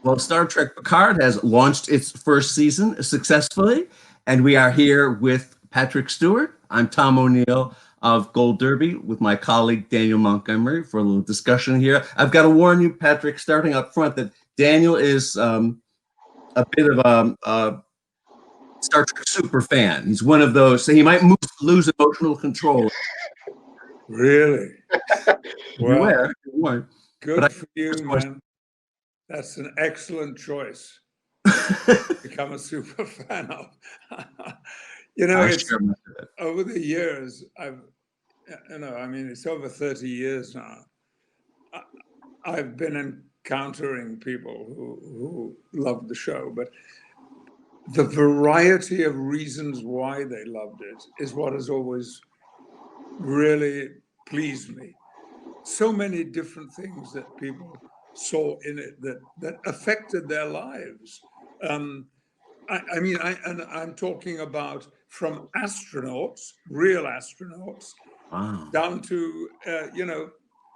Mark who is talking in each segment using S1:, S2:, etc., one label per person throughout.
S1: Well, Star Trek Picard has launched its first season successfully, and we are here with Patrick Stewart. I'm Tom O'Neill of Gold Derby with my colleague Daniel Montgomery for a little discussion here. I've got to warn you, Patrick, starting up front, that Daniel is a bit of a Star Trek super fan. He's one of those, so he might lose emotional control.
S2: Really?
S1: Well,
S2: good for you, man. That's an excellent choice. Become a super fan of. It's over the years, it's over 30 years now. I've been encountering people who love the show, but the variety of reasons why they loved it is what has always really pleased me. So many different things that people saw in it that affected their lives. I'm talking about from astronauts, real astronauts,
S1: wow,
S2: down to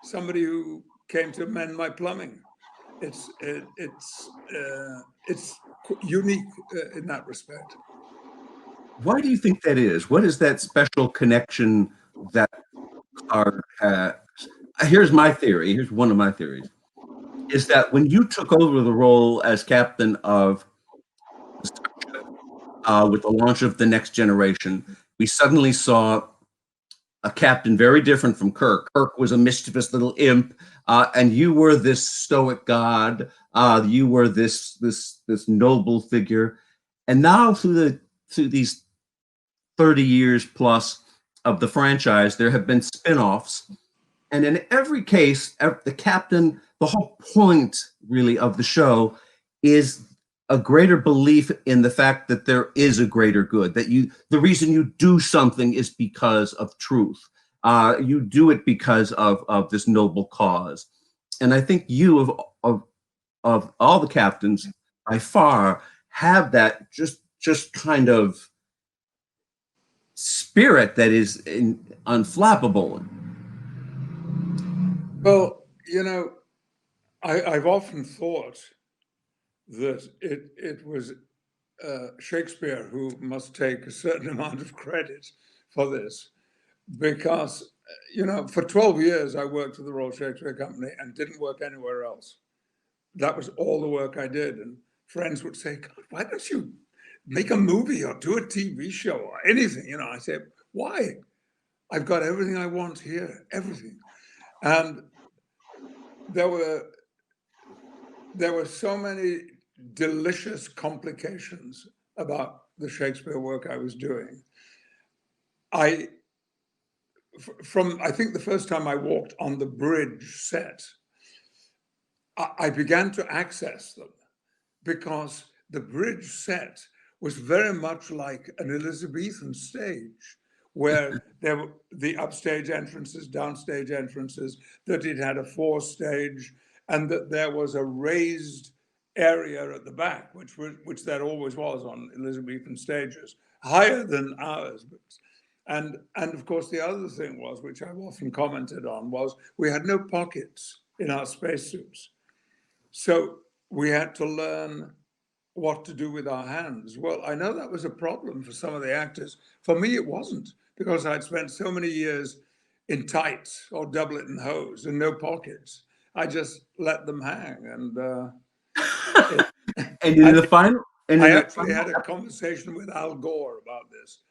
S2: somebody who came to mend my plumbing. It's unique in that respect.
S1: Why do you think that is? What is that special connection that Picard has? Here's my theory. Here's one of my theories. Is that when you took over the role as captain of the Starship with the launch of the Next Generation, we suddenly saw a captain very different from Kirk. Kirk was a mischievous little imp, and you were this stoic god. You were this noble figure, and now through these 30 years plus of the franchise, there have been spin-offs. And in every case, the captain, the whole point really of the show is a greater belief in the fact that there is a greater good, that the reason you do something is because of truth. You do it because of this noble cause. And I think you of all the captains by far have that just kind of spirit that is unflappable.
S2: Well, I've often thought that it was Shakespeare who must take a certain amount of credit for this, because for 12 years I worked for the Royal Shakespeare Company and didn't work anywhere else. That was all the work I did, and friends would say, God, why don't you make a movie or do a TV show or anything? I said, why? I've got everything I want here, everything. And there were so many delicious complications about the Shakespeare work I was doing. I think the first time I walked on the bridge set, I began to access them, because the bridge set was very much like an Elizabethan stage, where there were the upstage entrances, downstage entrances, that it had a forestage, and that there was a raised area at the back, which there always was on Elizabethan stages, higher than ours. And of course, the other thing was, which I've often commented on, was we had no pockets in our spacesuits. So we had to learn what to do with our hands. Well, I know that was a problem for some of the actors. For me, it wasn't, because I'd spent so many years in tights or doublet and hose and no pockets. I just let them hang.
S1: And in the final,
S2: I actually had a conversation with Al Gore about this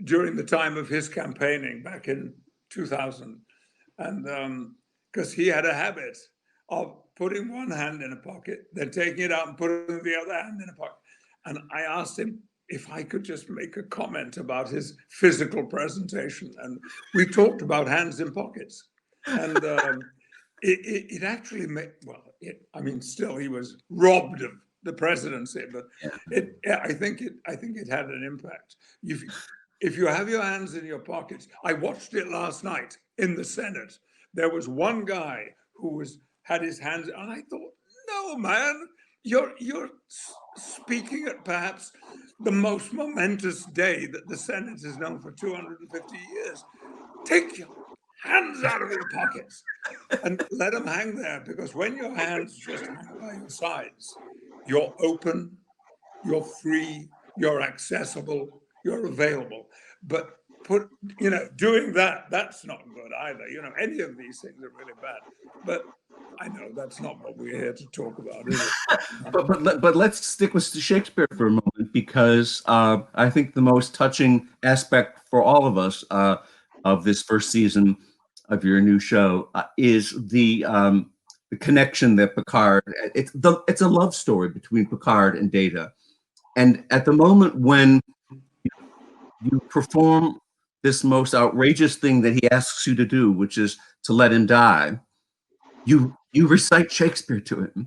S2: during the time of his campaigning back in 2000. And because he had a habit of putting one hand in a pocket, then taking it out and putting the other hand in a pocket. And I asked him if I could just make a comment about his physical presentation. And we talked about hands in pockets. And it actually made, still he was robbed of the presidency, but I think it had an impact. If you have your hands in your pockets, I watched it last night in the Senate. There was one guy who had his hands, and I thought, no, man, you're speaking at perhaps the most momentous day that the Senate has known for 250 years. Take your hands out of your pockets, and let them hang there, because when your hands just hang by your sides, you're open, you're free, you're accessible, you're available. But doing that's not good either. Any of these things are really bad. But I know that's not what we're here to talk about, is it?
S1: But let's stick with Shakespeare for a moment, because I think the most touching aspect for all of us of this first season of your new show is the connection that Picard. It's a love story between Picard and Data, and at the moment when you perform this most outrageous thing that he asks you to do, which is to let him die, you recite Shakespeare to him.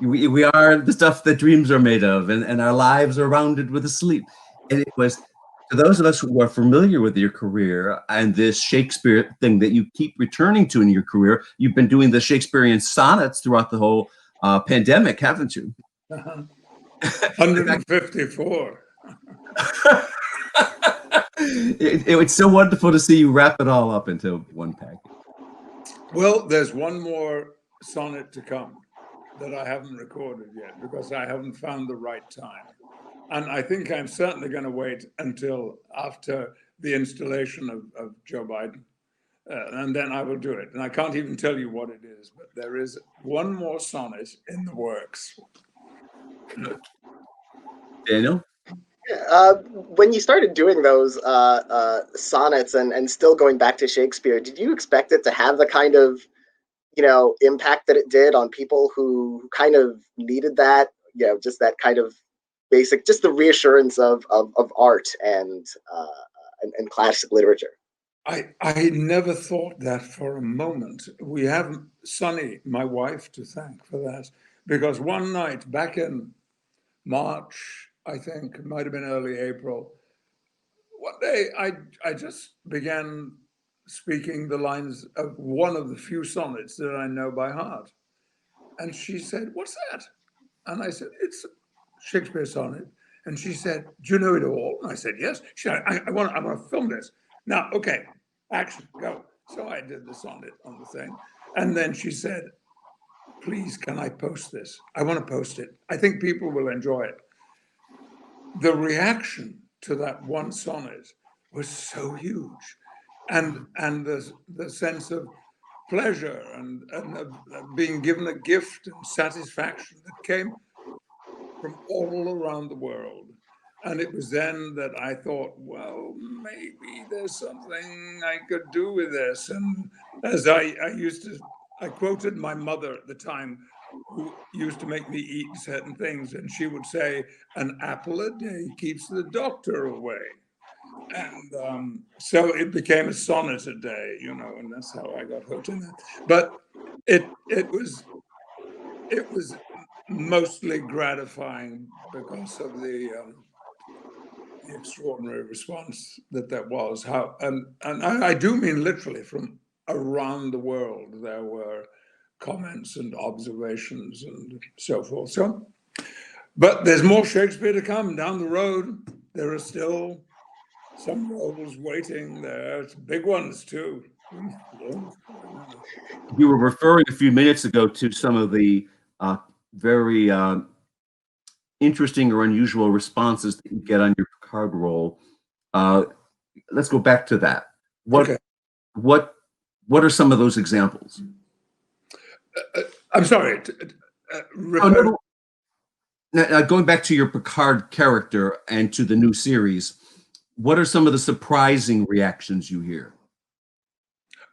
S1: We are the stuff that dreams are made of, and our lives are rounded with a sleep. And it was, to those of us who are familiar with your career and this Shakespeare thing that you keep returning to in your career, you've been doing the Shakespearean sonnets throughout the whole pandemic, haven't you?
S2: 154.
S1: It's so wonderful to see you wrap it all up into one package.
S2: Well, there's one more sonnet to come that I haven't recorded yet, because I haven't found the right time. And I think I'm certainly going to wait until after the installation of Joe Biden. And then I will do it. And I can't even tell you what it is, but there is one more sonnet in the works.
S1: Daniel?
S3: When you started doing those sonnets and still going back to Shakespeare, did you expect it to have the kind of, impact that it did on people who kind of needed that, just that kind of basic, just the reassurance of art and classic literature?
S2: I never thought that for a moment. We have Sunny, my wife, to thank for that, because one night back in March, I think, it might have been early April, one day I just began speaking the lines of one of the few sonnets that I know by heart. And she said, "What's that?" And I said, "It's a Shakespeare sonnet." And she said, "Do you know it all?" And I said, "Yes." She said, I want to film this. Now, okay, action, go. So I did the sonnet on the thing. And then she said, "Please, can I post this? I want to post it. I think people will enjoy it." The reaction to that one sonnet was so huge. And the sense of pleasure and of being given a gift and satisfaction that came from all around the world. And it was then that I thought, well, maybe there's something I could do with this. And as I quoted my mother at the time, who used to make me eat certain things, and she would say, "An apple a day keeps the doctor away." And so it became a sonnet a day, and that's how I got hooked in it. But it was mostly gratifying because of the extraordinary response that was. And I do mean literally from around the world. There were comments and observations and so forth. So, but there's more Shakespeare to come down the road. There are still some roles waiting there, big ones too.
S1: You were referring a few minutes ago to some of the very interesting or unusual responses that you get on your Picard role. Let's go back to that. What are some of those examples?
S2: I'm sorry.
S1: Now, going back to your Picard character and to the new series, what are some of the surprising reactions you hear?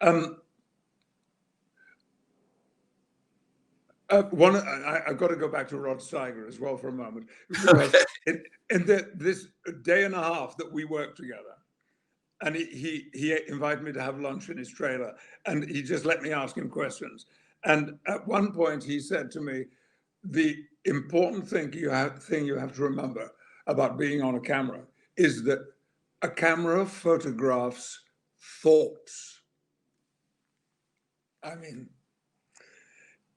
S2: I've got to go back to Rod Steiger as well for a moment, because in this day and a half that we worked together, and he invited me to have lunch in his trailer, and he just let me ask him questions. And at one point, he said to me, "The important thing you have to remember about being on a camera is that a camera photographs thoughts." I mean,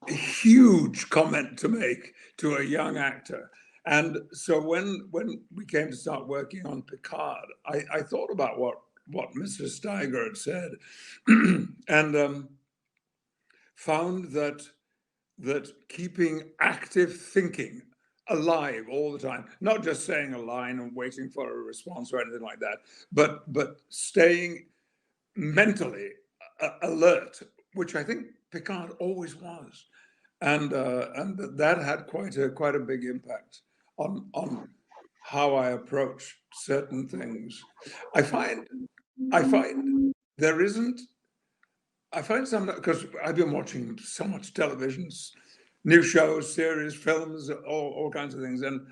S2: a huge comment to make to a young actor. And so when we came to start working on Picard, I thought about what what Mr. Steiger had said, and found that keeping active thinking alive all the time, not just saying a line and waiting for a response or anything like that, but staying mentally alert, which I think Picard always was, and that had quite a big impact on how I approach certain things. I find there isn't. I find some, because I've been watching so much television, new shows, series, films, all kinds of things, and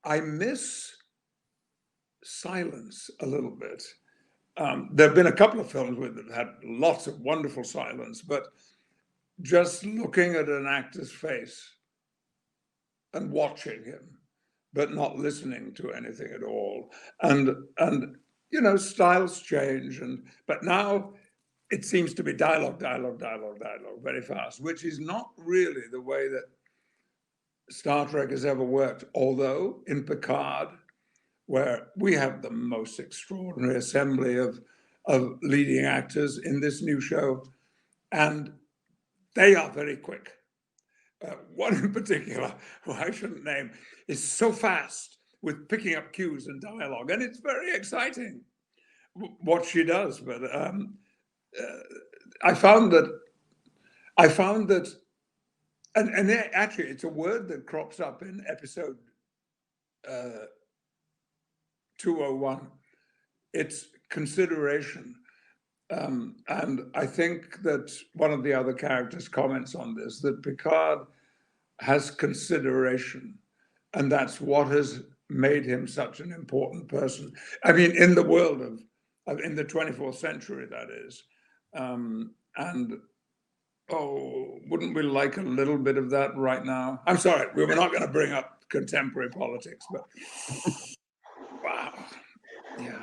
S2: I miss silence a little bit. There have been a couple of films that have had lots of wonderful silence, but just looking at an actor's face and watching him, but not listening to anything at all. And you know, styles change, but now it seems to be dialogue very fast, which is not really the way that Star Trek has ever worked. Although in Picard, where we have the most extraordinary assembly of leading actors in this new show, and they are very quick. One in particular, who I shouldn't name, is so fast with picking up cues and dialogue, and it's very exciting what she does. But I found that, and actually, it's a word that crops up in episode 201. It's consideration. And I think that one of the other characters comments on this, that Picard has consideration, and that's what has made him such an important person. I mean, in the world in the 24th century, that is. And wouldn't we like a little bit of that right now? I'm sorry, we were not going to bring up contemporary politics, but wow. Yeah.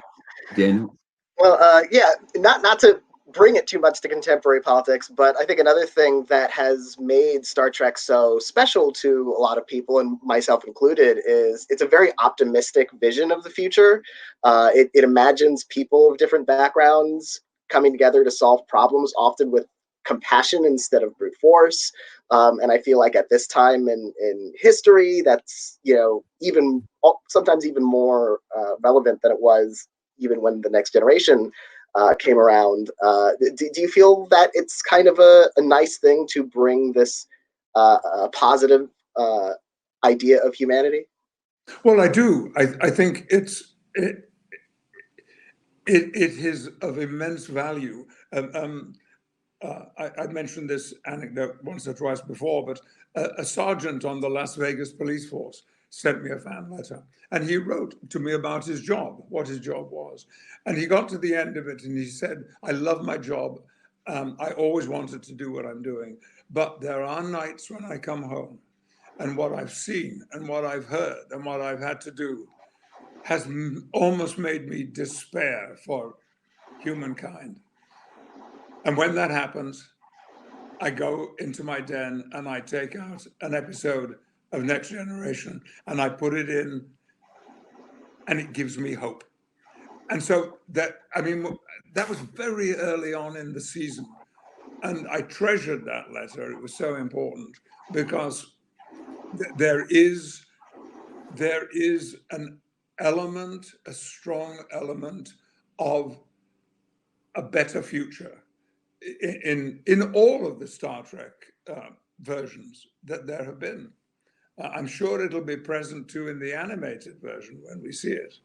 S1: Daniel?
S3: Well, yeah, not to bring it too much to contemporary politics, but I think another thing that has made Star Trek so special to a lot of people, and myself included, is it's a very optimistic vision of the future. It imagines people of different backgrounds coming together to solve problems, often with compassion instead of brute force. And I feel like at this time in history, that's, you know, even sometimes even more relevant than it was even when the Next Generation came around. Do you feel that it's kind of a nice thing to bring this positive idea of humanity?
S2: Well, I do. I think it is of immense value. I mentioned this anecdote once or twice before, but a sergeant on the Las Vegas police force sent me a fan letter, and he wrote to me about his job, what his job was. And he got to the end of it and he said, I love my job. I always wanted to do what I'm doing, but there are nights when I come home and what I've seen and what I've heard and what I've had to do has almost made me despair for humankind. And when that happens, I go into my den and I take out an episode of Next Generation and I put it in, and it gives me hope. And so that was very early on in the season, and I treasured that letter. It was so important because there is an element, a strong element of a better future in all of the Star Trek versions that there have been. I'm sure it'll be present too in the animated version when we see it.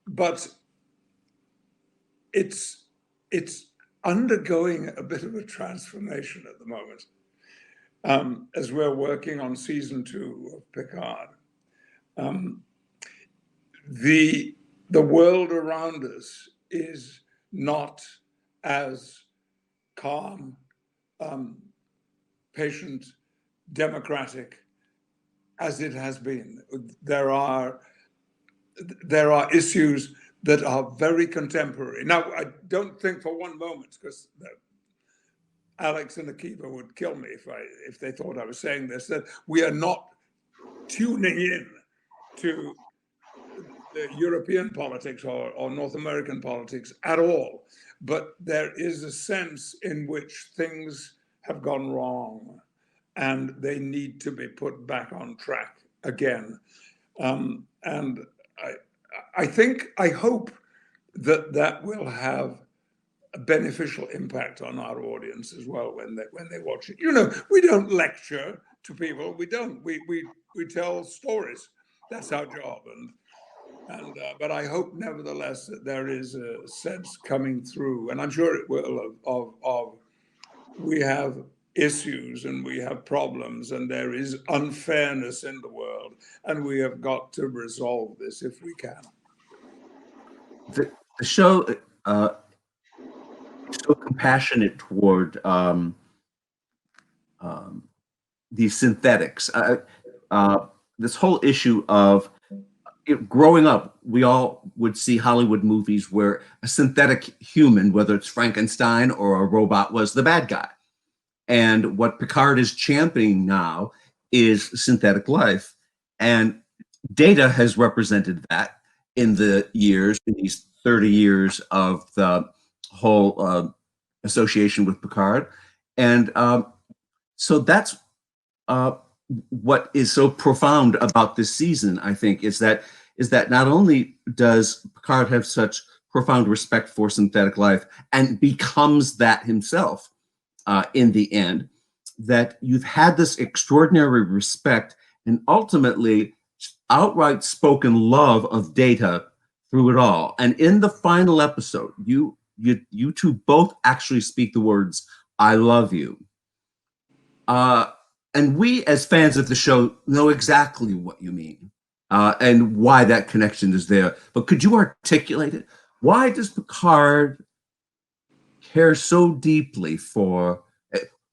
S2: But it's undergoing a bit of a transformation at the moment as we're working on season 2 of Picard. The world around us is not as calm, patient, democratic as it has been. There are issues that are very contemporary. Now, I don't think for one moment, because Alex and Akiva would kill me if they thought I was saying this, that we are not tuning in to the European politics or North American politics at all, but there is a sense in which things have gone wrong and they need to be put back on track again. And I hope that will have a beneficial impact on our audience as well when they watch it. You know, we don't lecture to people. We don't. We tell stories. That's our job. But I hope nevertheless that there is a sense coming through, and I'm sure it will, of we have issues and we have problems and there is unfairness in the world, and we have got to resolve this if we can.
S1: The show so compassionate toward these synthetics. This whole issue of growing up, we all would see Hollywood movies where a synthetic human, whether it's Frankenstein or a robot, was the bad guy. And what Picard is championing now is synthetic life. And Data has represented that in these 30 years of the whole association with Picard. And so that's what is so profound about this season, I think, is that not only does Picard have such profound respect for synthetic life and becomes that himself in the end, that you've had this extraordinary respect and ultimately outright spoken love of Data through it all. And in the final episode, you two both actually speak the words, "I love you." And we, as fans of the show, know exactly what you mean and why that connection is there. But could you articulate it? Why does Picard care so deeply for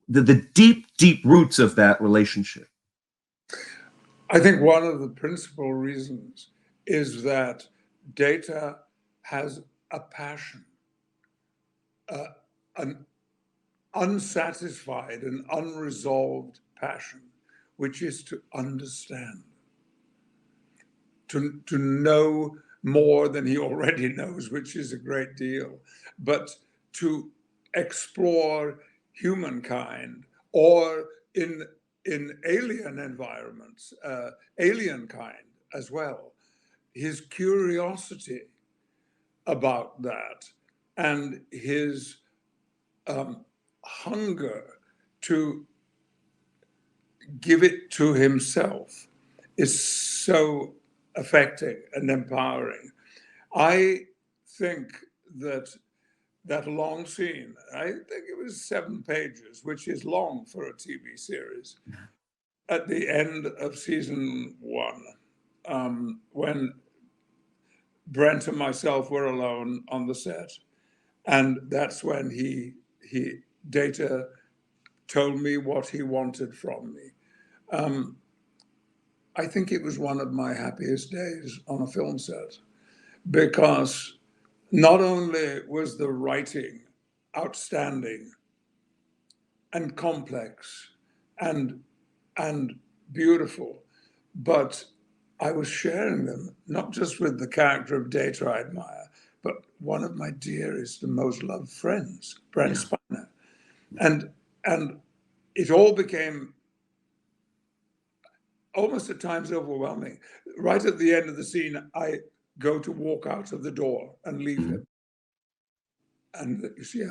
S1: the deep, deep roots of that relationship?
S2: I think one of the principal reasons is that Data has a passion, an unsatisfied and unresolved passion, which is to understand, to know more than he already knows, which is a great deal, but to explore humankind, or in alien environments, alien kind as well. His curiosity about that and his hunger to give it to himself is so affecting and empowering. I think that long scene, I think it was 7 pages, which is long for a TV series, at the end of season 1, when Brent and myself were alone on the set. And that's when Data told me what he wanted from me. I think it was one of my happiest days on a film set, because not only was the writing outstanding and complex and beautiful, but I was sharing them not just with the character of Data I admire, but one of my dearest and most loved friends, Brent Spiner. And it all became almost at times overwhelming. Right at the end of the scene, I go to walk out of the door and leave him. And you see,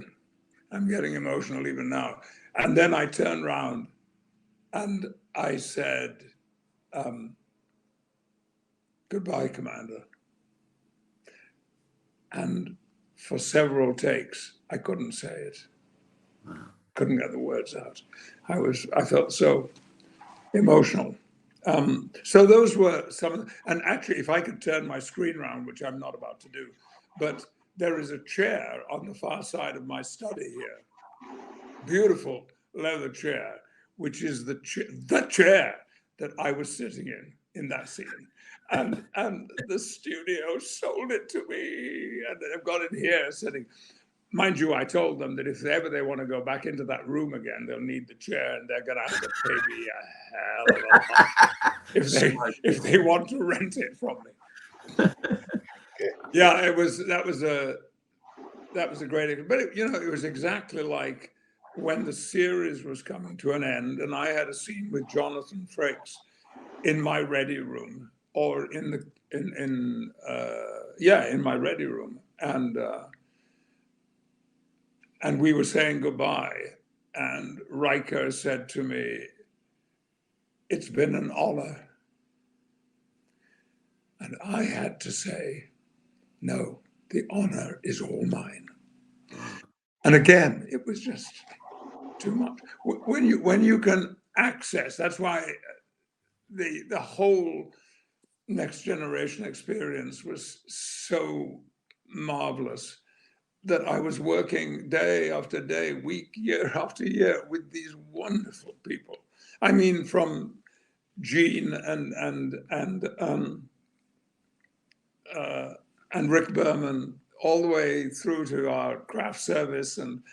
S2: I'm getting emotional even now. And then I turned around and I said, "Goodbye, Commander." And for several takes, I couldn't say it. Couldn't get the words out. I felt so emotional. So those were some, and actually, if I could turn my screen around, which I'm not about to do, but there is a chair on the far side of my study here, beautiful leather chair, which is the chair that I was sitting in that scene. And the studio sold it to me, and they've got it here sitting. Mind you, I told them that if ever they want to go back into that room again, they'll need the chair, and they're going to have to pay me a hell of a lot if they want to rent it from me. Yeah, that was a great, but it was exactly like when the series was coming to an end, and I had a scene with Jonathan Frakes in my ready room, or in my ready room, and we were saying goodbye, and Riker said to me, "It's been an honor," and I had to say, "No, the honor is all mine." And again, it was just too much. When you can access, that's why the whole Next Generation experience was so marvelous, that I was working day after day, week, year after year with these wonderful people. I mean, from Gene and Rick Berman, all the way through to our craft service and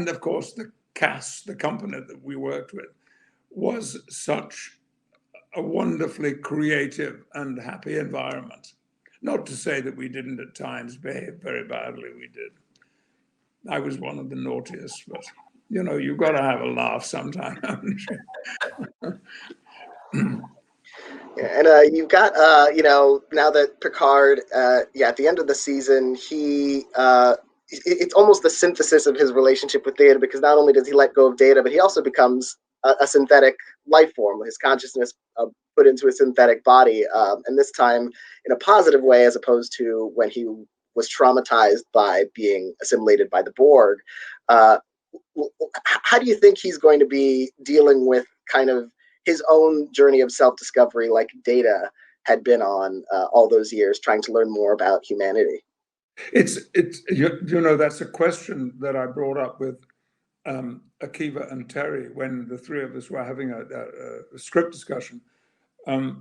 S2: of course the cast, the company that we worked with, was such a wonderfully creative and happy environment. Not to say that we didn't at times behave very badly. We did. I was one of the naughtiest, but you've got to have a laugh sometime, haven't you?
S3: Yeah, and you've got now that Picard, at the end of the season, it's almost the synthesis of his relationship with Data, because not only does he let go of Data, but he also becomes a synthetic life form, his consciousness put into a synthetic body, and this time in a positive way, as opposed to when he was traumatized by being assimilated by the Borg. How do you think he's going to be dealing with kind of his own journey of self-discovery, like Data had been on all those years, trying to learn more about humanity?
S2: It's that's a question that I brought up with Akiva and Terry when the three of us were having a script discussion. I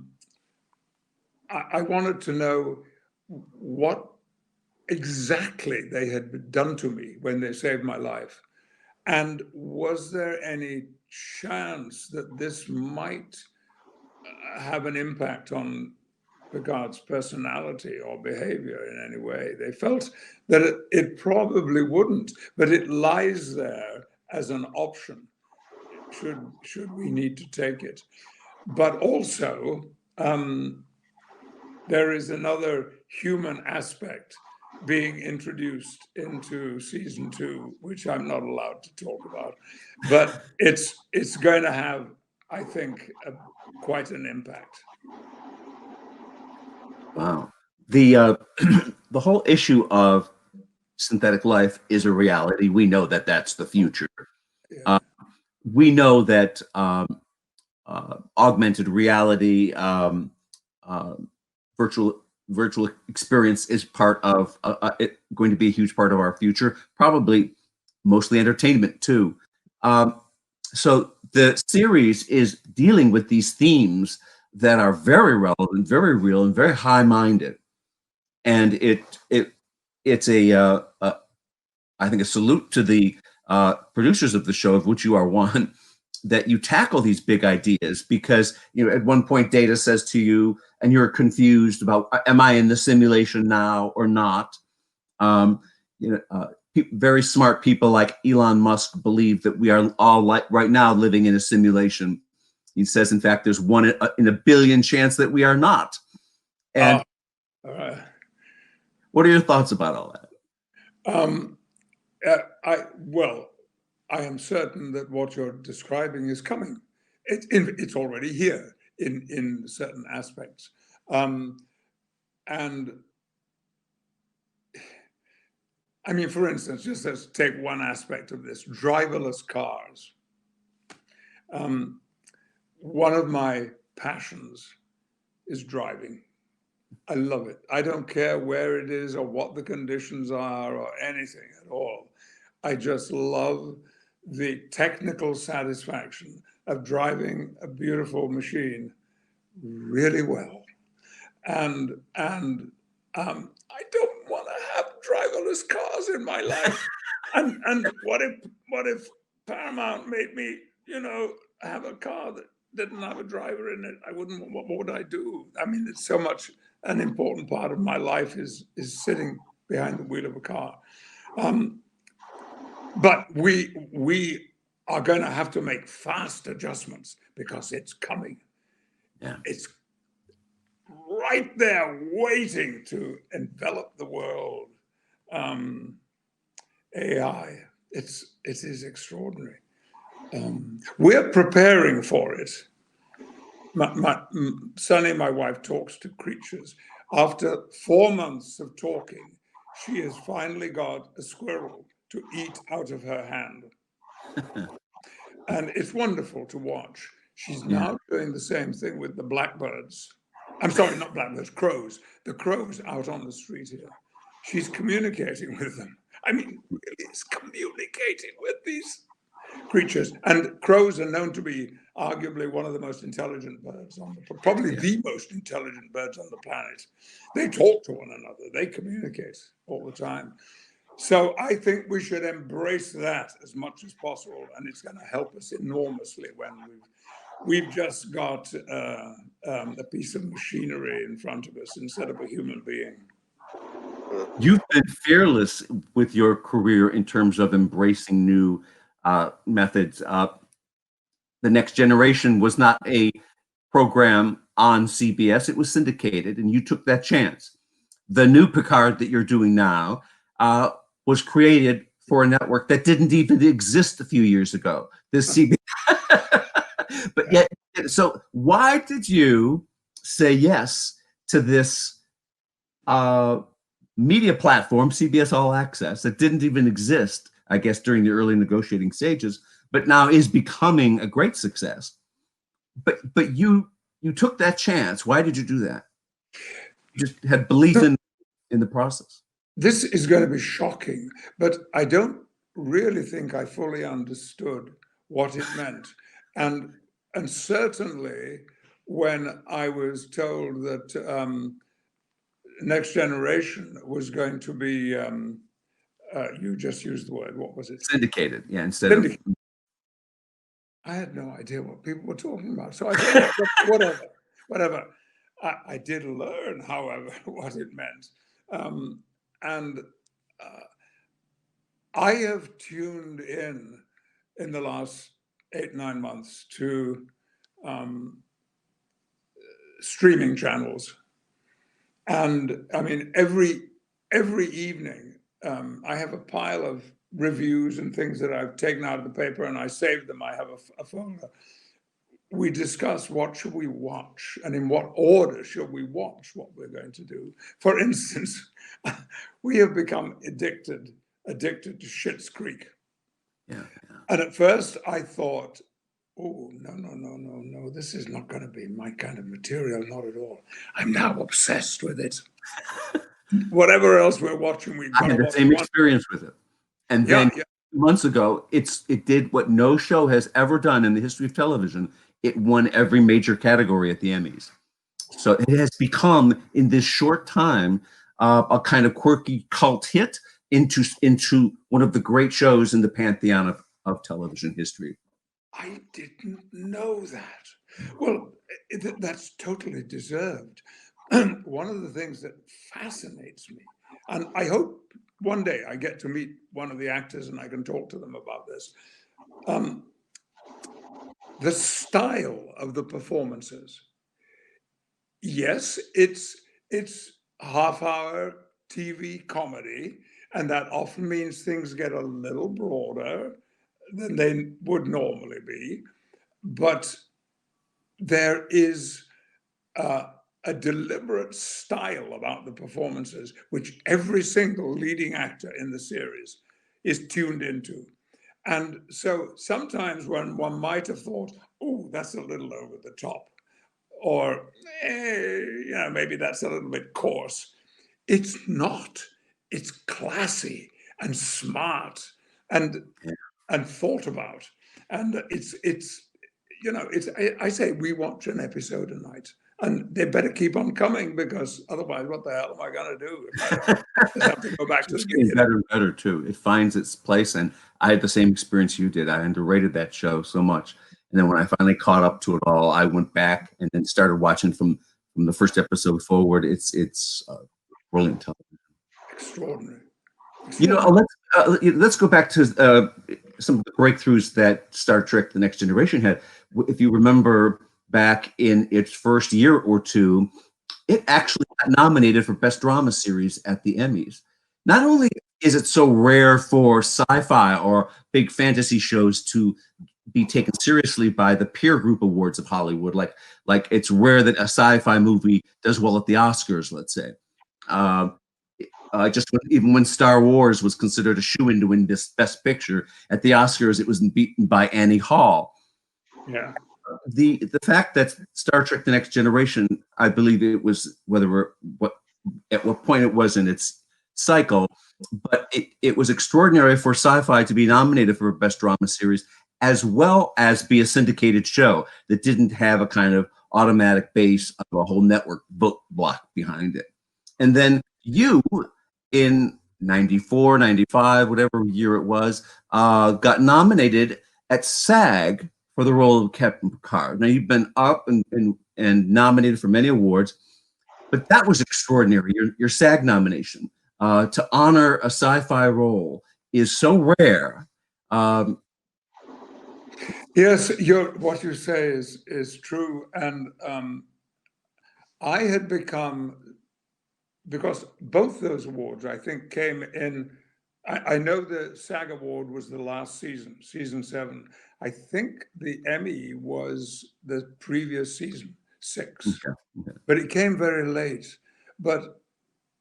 S2: wanted to know what exactly they had done to me when they saved my life, and was there any chance that this might have an impact on Picard's personality or behavior in any way. They felt that it probably wouldn't, but it lies there as an option should we need to take it. But also, there is another human aspect being introduced into season 2, which I'm not allowed to talk about, but it's going to have, I think, quite an impact.
S1: Wow. The the whole issue of synthetic life is a reality. We know that that's the future.
S2: Yeah.
S1: We know that augmented reality, virtual experience is part of going to be a huge part of our future. Probably mostly entertainment too. So the series is dealing with these themes that are very relevant, very real, and very high-minded. And it's I think a salute to the producers of the show, of which you are one, that you tackle these big ideas, because at one point Data says to you, and you're confused about, am I in the simulation now or not? Very smart people like Elon Musk believe that we are all right now living in a simulation. He says, in fact, there's 1 in a billion chance that we are not. And what are your thoughts about all
S2: that? I am certain that what you're describing is coming. It's already here in certain aspects. And I mean, for instance, just let's take one aspect of this, driverless cars. One of my passions is driving. I love it. I don't care where it is or what the conditions are or anything at all. I just love the technical satisfaction of driving a beautiful machine really well. And I don't want to have driverless cars in my life. And what if Paramount made me, have a car didn't have a driver in it, I wouldn't. What would I do? I mean, it's so much an important part of my life is sitting behind the wheel of a car. But we are going to have to make fast adjustments because it's coming.
S1: Yeah.
S2: It's right there waiting to envelop the world. AI, it is extraordinary. We're preparing for it. Sunny, my wife, talks to creatures. After 4 months of talking, she has finally got a squirrel to eat out of her hand. And it's wonderful to watch. She's now doing the same thing with the blackbirds. I'm sorry, not blackbirds, crows. The crows out on the street here. She's communicating with them. I mean, really, it's communicating with these creatures. And crows are known to be arguably one of the most intelligent birds on the, probably the most intelligent birds on the planet. They talk to one another. They communicate all the time. So I think we should embrace that as much as possible, and it's going to help us enormously when we've just got a piece of machinery in front of us instead of a human being.
S1: You've been fearless with your career in terms of embracing new methods. The Next Generation was not a program on CBS, it was syndicated, and you took that chance. The new Picard that you're doing now was created for a network that didn't even exist a few years ago. This CBS, but yet, so why did you say yes to this media platform, CBS All Access, that didn't even exist, I guess, during the early negotiating stages, but now is becoming a great success? But you took that chance. Why did you do that? You just had belief in the process.
S2: This is going to be shocking, but I don't really think I fully understood what it meant. And certainly when I was told that Next Generation was going to be, you just used the word, what was it?
S1: Syndicated, yeah, instead of...
S2: I had no idea what people were talking about. So I said, whatever. I did learn, however, what it meant. And I have tuned in the last 8-9 months to streaming channels. And I mean, every evening, I have a pile of reviews and things that I've taken out of the paper and I saved them. I have a folder. We discuss what should we watch and in what order should we watch what we're going to do. For instance, we have become addicted to Schitt's Creek.
S1: Yeah.
S2: And at first I thought, oh, no, this is not going to be my kind of material, not at all. I'm now obsessed with it. Whatever else we're watching, we've got to watch. I had the
S1: same experience with it. And then 2 months ago, it did what no show has ever done in the history of television. It won every major category at the Emmys. So it has become, in this short time, a kind of quirky cult hit into one of the great shows in the pantheon of television history.
S2: I didn't know that. Well, that's totally deserved. One of the things that fascinates me, and I hope one day I get to meet one of the actors and I can talk to them about this. The style of the performances. Yes, it's half-hour TV comedy, and that often means things get a little broader than they would normally be. But there is a deliberate style about the performances, which every single leading actor in the series is tuned into. And so sometimes when one might have thought, oh, that's a little over the top, or maybe that's a little bit coarse, it's not. It's classy and smart and thought about. And I say we watch an episode a night. And they better keep on coming, because otherwise, what the hell am I going to do? I have to go back to the beginning.
S1: Better and better too. It finds its place, and I had the same experience you did. I underrated that show so much. And then when I finally caught up to it all, I went back and then started watching from the first episode forward. It's brilliant television.
S2: Extraordinary.
S1: You know, let's go back to some of the breakthroughs that Star Trek: The Next Generation had. If you remember back in its first year or two, it actually got nominated for Best Drama Series at the Emmys. Not only is it so rare for sci-fi or big fantasy shows to be taken seriously by the peer group awards of Hollywood, like it's rare that a sci-fi movie does well at the Oscars, let's say. Even when Star Wars was considered a shoo-in to win this Best Picture at the Oscars, it was beaten by Annie Hall.
S2: Yeah.
S1: The fact that Star Trek: The Next Generation, I believe it was at what point it was in its cycle, but it was extraordinary for sci-fi to be nominated for a Best Drama Series, as well as be a syndicated show that didn't have a kind of automatic base of a whole network book block behind it. And then you, in 94, 95, whatever year it was, got nominated at SAG for the role of Captain Picard. Now, you've been up and nominated for many awards, but that was extraordinary. Your SAG nomination to honor a sci-fi role is so rare.
S2: Yes, what you say is true. And I had become, because both those awards, I think, came in. I know the SAG Award was the last season, season 7. I think the Emmy was the previous season, 6.
S1: Okay.
S2: But it came very late. But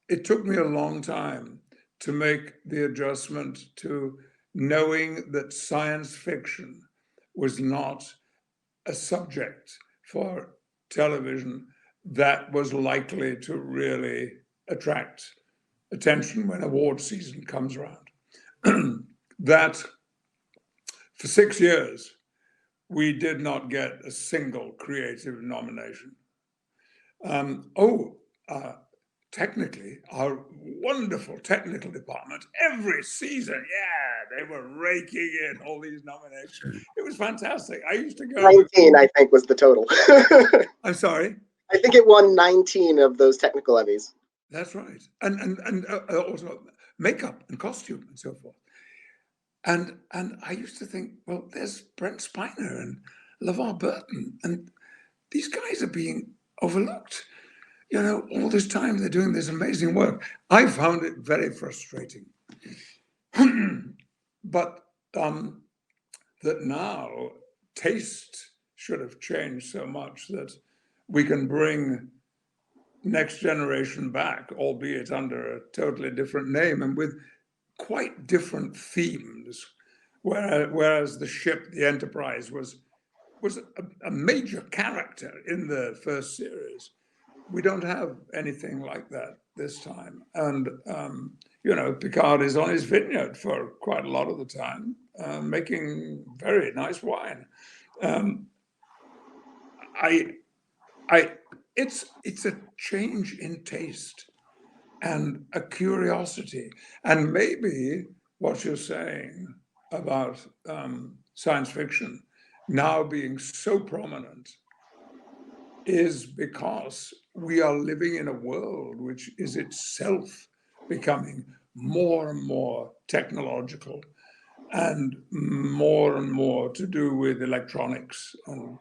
S2: it took me a long time to make the adjustment to knowing that science fiction was not a subject for television that was likely to really attract attention when award season comes around. That for 6 years, we did not get a single creative nomination. Technically, our wonderful technical department, every season, they were raking in all these nominations. It was fantastic. I used to go.
S3: 19, I think, was the total.
S2: I'm sorry?
S3: I think it won 19 of those technical Emmys.
S2: That's right. And also makeup and costume and so forth. And I used to think, well, there's Brent Spiner and LeVar Burton, and these guys are being overlooked. You know, all this time they're doing this amazing work. I found it very frustrating. But that now taste should have changed so much that we can bring Next Generation back, albeit under a totally different name and with quite different themes. Whereas the ship, the Enterprise, was a major character in the first series. We don't have anything like that this time. And, Picard is on his vineyard for quite a lot of the time, making very nice wine. It's a change in taste and a curiosity. And maybe what you're saying about science fiction now being so prominent is because we are living in a world which is itself becoming more and more technological and more to do with electronics, and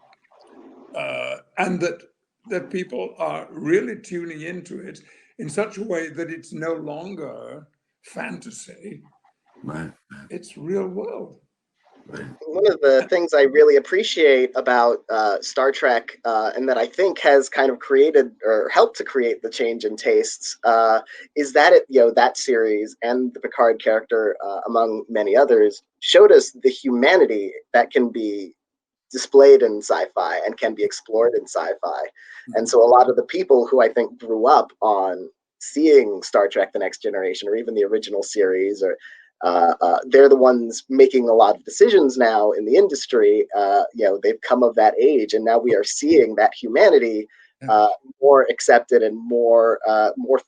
S2: that people are really tuning into it in such a way that it's no longer fantasy.
S1: Right.
S2: It's real world.
S1: Right.
S3: One of the things I really appreciate about Star Trek, and that I think has kind of created or helped to create the change in tastes, is that that series and the Picard character, among many others, showed us the humanity that can be displayed in sci-fi and can be explored in sci-fi. And so a lot of the people who I think grew up on seeing Star Trek: The Next Generation, or even the original series, or they're the ones making a lot of decisions now in the industry. They've come of that age, and now we are seeing that humanity more accepted and more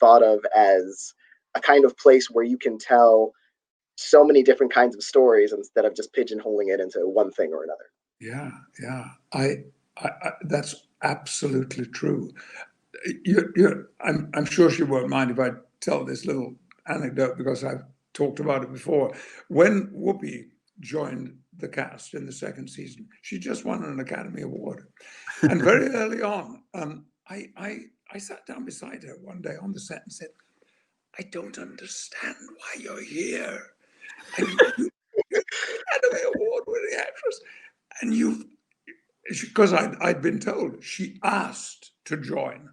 S3: thought of as a kind of place where you can tell so many different kinds of stories instead of just pigeonholing it into one thing or another.
S2: Yeah, yeah. That's absolutely true. I'm sure she won't mind if I tell this little anecdote because I've talked about it before. When Whoopi joined the cast in the second season, she just won an Academy Award. And very early on, I sat down beside her one day on the set and said, I don't understand why you're here. I mean, you're an Academy Award winning actress. And you've, because I'd been told she asked to join.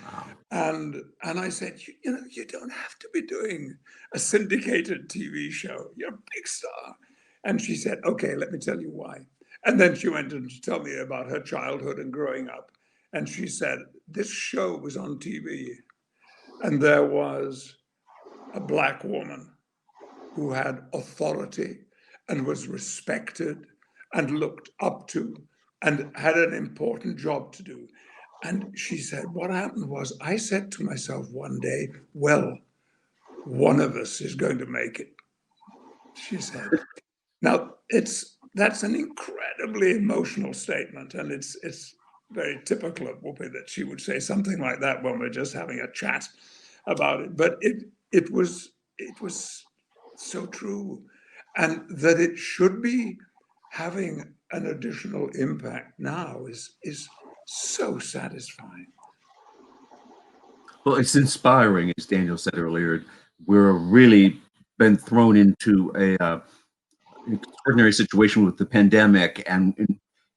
S1: Wow.
S2: And I said, you know, you don't have to be doing a syndicated TV show. You're a big star. And she said, okay, let me tell you why. And then she went on to tell me about her childhood and growing up. And she said, this show was on TV, and there was a Black woman who had authority and was respected and looked up to and had an important job to do. And she said, what happened was I said to myself one day, well, one of us is going to make it, she said. Now, that's an incredibly emotional statement, and it's very typical of Whoopi that she would say something like that when we're just having a chat about it. But it was so true, and that it should be having an additional impact now is so satisfying.
S1: Well, it's inspiring, as Daniel said earlier. We're really been thrown into an extraordinary situation with the pandemic and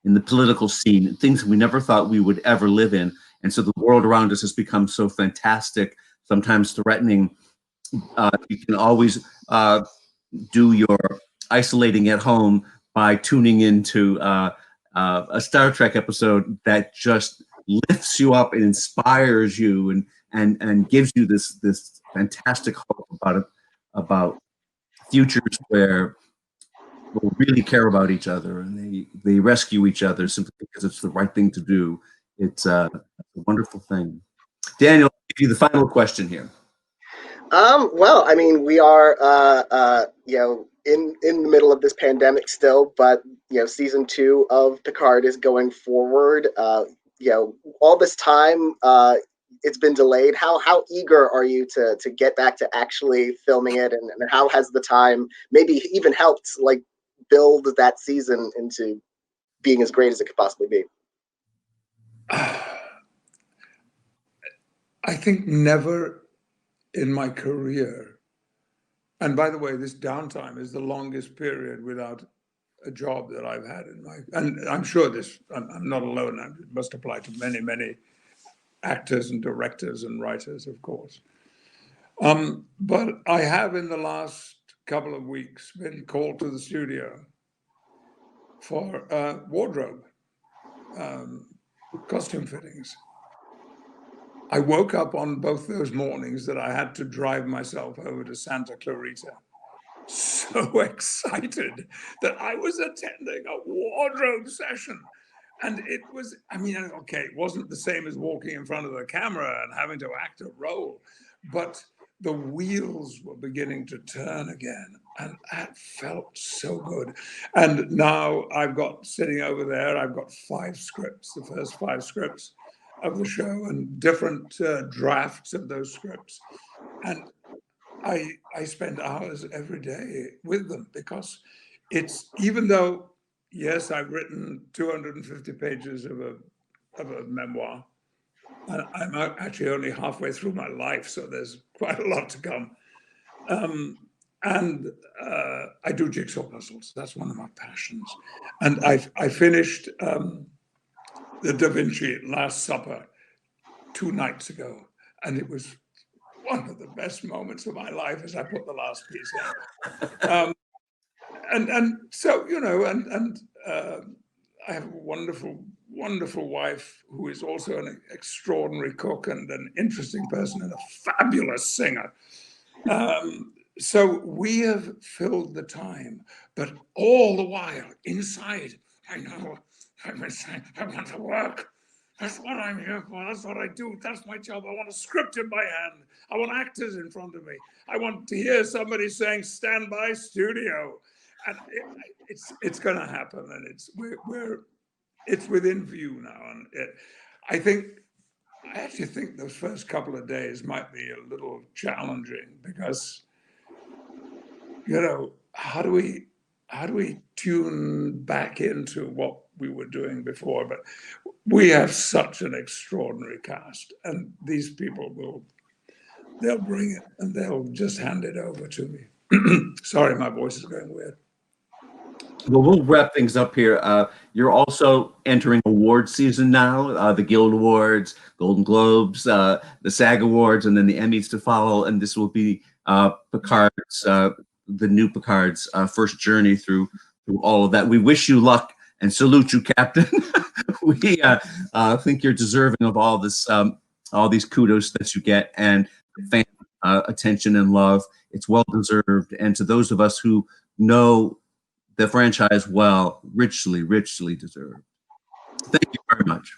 S1: in the political scene, things we never thought we would ever live in. And so the world around us has become so fantastic, sometimes threatening. You can always do your isolating at home by tuning into a Star Trek episode that just lifts you up and inspires you and gives you this fantastic hope about futures where people really care about each other and they rescue each other simply because it's the right thing to do. It's a wonderful thing. Daniel, I'll give you the final question here.
S3: Well, I mean, we are, you know, in the middle of this pandemic still, but you know, season 2 of Picard is going forward. You know, all this time, it's been delayed. How eager are you to get back to actually filming it, and how has the time maybe even helped like build that season into being as great as it could possibly be?
S2: I think never in my career, and by the way, this downtime is the longest period without a job that I've had in my, and I'm sure this, I'm not alone, it must apply to many, many actors and directors and writers, of course. But I have in the last couple of weeks been called to the studio for wardrobe, costume fittings. I woke up on both those mornings that I had to drive myself over to Santa Clarita, so excited that I was attending a wardrobe session. And it was, I mean, okay, it wasn't the same as walking in front of the camera and having to act a role, but the wheels were beginning to turn again. And that felt so good. And now I've got, sitting over there, I've got 5 scripts, the first 5 scripts of the show, and different drafts of those scripts. And I spend hours every day with them, because it's, even though, yes, I've written 250 pages of a memoir, and I'm actually only halfway through my life, so there's quite a lot to come. And I do jigsaw puzzles. That's one of my passions. And I finished the Da Vinci Last Supper 2 nights ago, and it was one of the best moments of my life as I put the last piece in. And so, you know, and I have a wonderful, wonderful wife who is also an extraordinary cook and an interesting person and a fabulous singer. So we have filled the time, but all the while inside, I know, I've been saying, I want to work. That's what I'm here for. That's what I do. That's my job. I want a script in my hand. I want actors in front of me. I want to hear somebody saying, stand by studio. and it's going to happen, and it's within view now. And I actually think those first couple of days might be a little challenging because, how do we tune back into what we were doing before? But we have such an extraordinary cast, and these people they'll bring it, and they'll just hand it over to me. Sorry, my voice is going weird.
S1: Well, we'll wrap things up here. You're also entering award season now, the Guild Awards, Golden Globes, the SAG Awards, and then the Emmys to follow. And this will be Picard's, the new Picard's first journey through all of that. We wish you luck and salute you, Captain. We think you're deserving of all these kudos that you get and fan attention and love. It's well deserved. And to those of us who know the franchise well, richly, richly deserved. Thank you very much.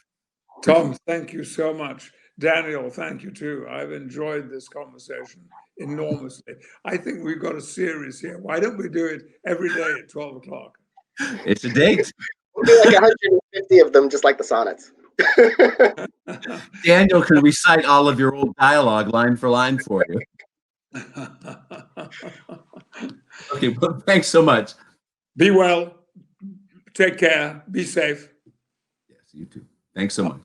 S2: Tom, thank you so much. Daniel, thank you too. I've enjoyed this conversation enormously. I think we've got a series here. Why don't we do it every day at 12 o'clock?
S1: It's a date.
S3: We'll do like 150 of them, just like the sonnets.
S1: Daniel can recite all of your old dialogue line for line for you. Okay, well, thanks so much.
S2: Be well. Take care. Be safe.
S1: Yes, you too. Thanks so much.